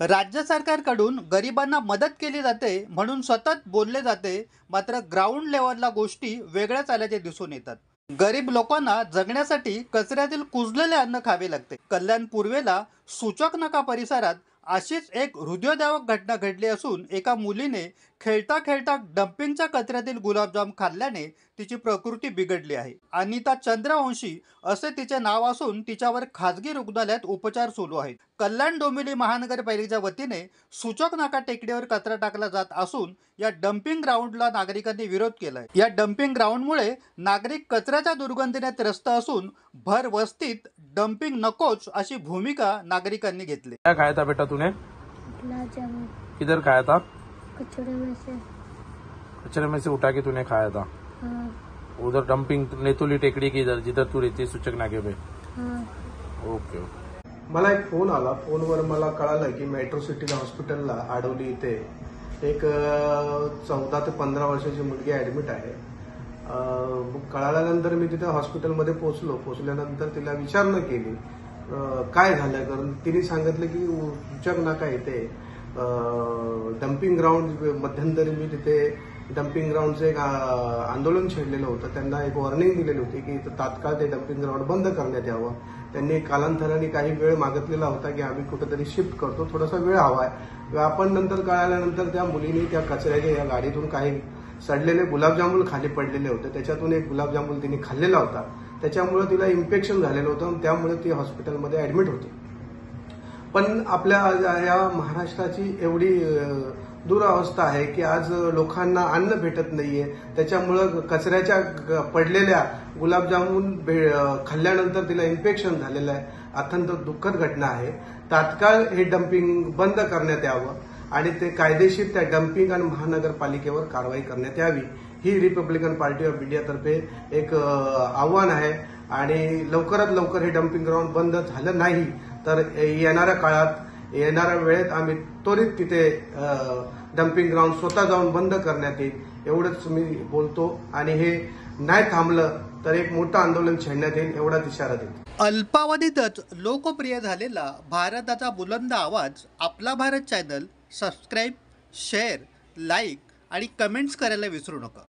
राज्य सरकारकडून गरिबांना मदत केली जाते म्हणून सतत बोलले जाते, मात्र ग्राउंड लेवलला गोष्टी वेगळ्याच आल्याचे दिसून येतात। गरीब लोकांना जगण्यासाठी कचऱ्यातील कुजलेले अन्न खावे लागते। कल्याण पूर्वेला सूचक नाका परिसरात अशीच एक हृदयद्रावक घटना घडली असून एका मुलीने खेळता खेळता डम्पिंगच्या कचऱ्यातील गुलाबजाम खाल्ल्याने तिची प्रकृती बिघडली आहे। अनिता चंद्रवंशी असे तिचे नाव असून तिच्यावर खासगी रुग्णालयात उपचार सुरू आहेत। कल्याण डोंबिवली महानगरपालिकेच्या वतीने सूचक नाका टेकडीवर कचरा टाकला जात असून या डम्पिंग ग्राउंडला नागरिकांनी विरोध केलाय। या डम्पिंग ग्राउंडमुळे नागरिक कचऱ्याच्या दुर्गंधीने त्रस्त असून भर वस्तीत डम्पिंग नकोच अशी भूमिका नागरिकांनी घेतली। क्या खाया था बेटा तूने? गुलाबजामुन। किधर खाया था? कचरे में से। कचरे में से उठा के तूने खाया था? हाँ। उधर डंपिंग नेतुली टेकड़ी की इधर जिधर तू रहती सूचक नाके पे? हाँ। ओके। मला एक फोन आला। फोनवर मला कळालं की मेट्रो सिटी हॉस्पिटलला आडवली इथे एक 14 ते 15 वर्षाची मुलगी ऍडमिट आहे। कळाल्यानंतर मी तिथे हॉस्पिटलमध्ये पोहोचल्यानंतर तिला विचारणा केली काय झालं, कारण तिने सांगितलं की सूचक नाका येते डम्पिंग ग्राउंड मध्यंतरी मी तिथे डम्पिंग ग्राउंडचं एक आंदोलन छेडलेलं होतं। त्यांना एक वॉर्निंग दिलेली होती की तात्काळ ते डम्पिंग ग्राउंड बंद करण्यात यावं। त्यांनी कालांतराने काही वेळ मागितलेला होता की आम्ही कुठेतरी शिफ्ट करतो, थोडासा वेळ हवाय। आपण नंतर कळाल्यानंतर त्या मुलीने त्या कचऱ्याच्या या गाडीतून काही सडलेले गुलाबजामुन खाली पडलेले होते, त्याच्यातून एक गुलाबजामुन तिने खाल्लेला होता। त्याच्यामुळे तिला इन्फेक्शन झालेलं होतं, त्यामुळे ती हॉस्पिटलमध्ये ऍडमिट होती। पण आपल्या या महाराष्ट्राची एवढी दुरावस्था आहे की आज लोकांना अन्न भेटत नाहीये, त्याच्यामुळं कचऱ्याच्या पडलेल्या गुलाबजामुन खाल्ल्यानंतर तिला इन्फेक्शन झालेलं आहे। अत्यंत दुःखद घटना आहे। तात्काळ हे डम्पिंग बंद करण्यात यावं आणि ते कायदेशीर त्या डम्पिंग आणि महानगरपालिकेवर कारवाई करण्यात यावी ही रिपब्लिकन पार्टी ऑफ इंडियातर्फे एक आव्हान आहे। आणि लवकरात लवकर हे डम्पिंग ग्राउंड बंद झालं नाही तर येणाऱ्या काळात येणाऱ्या वेळेत आम्ही त्वरित तिथे डम्पिंग ग्राउंड स्वतः जाऊन बंद करण्यात येईल एवढंच मी बोलतो। आणि हे नाही थांबलं तर एक मोठं आंदोलन छेडण्यात येईल एवढाच इशारा देतो। अल्पावधीतच लोकप्रिय झालेला भारताचा बुलंद आवाज आपला Bharat channel subscribe, share, like आणि कमेंट्स करायला विसरू नका।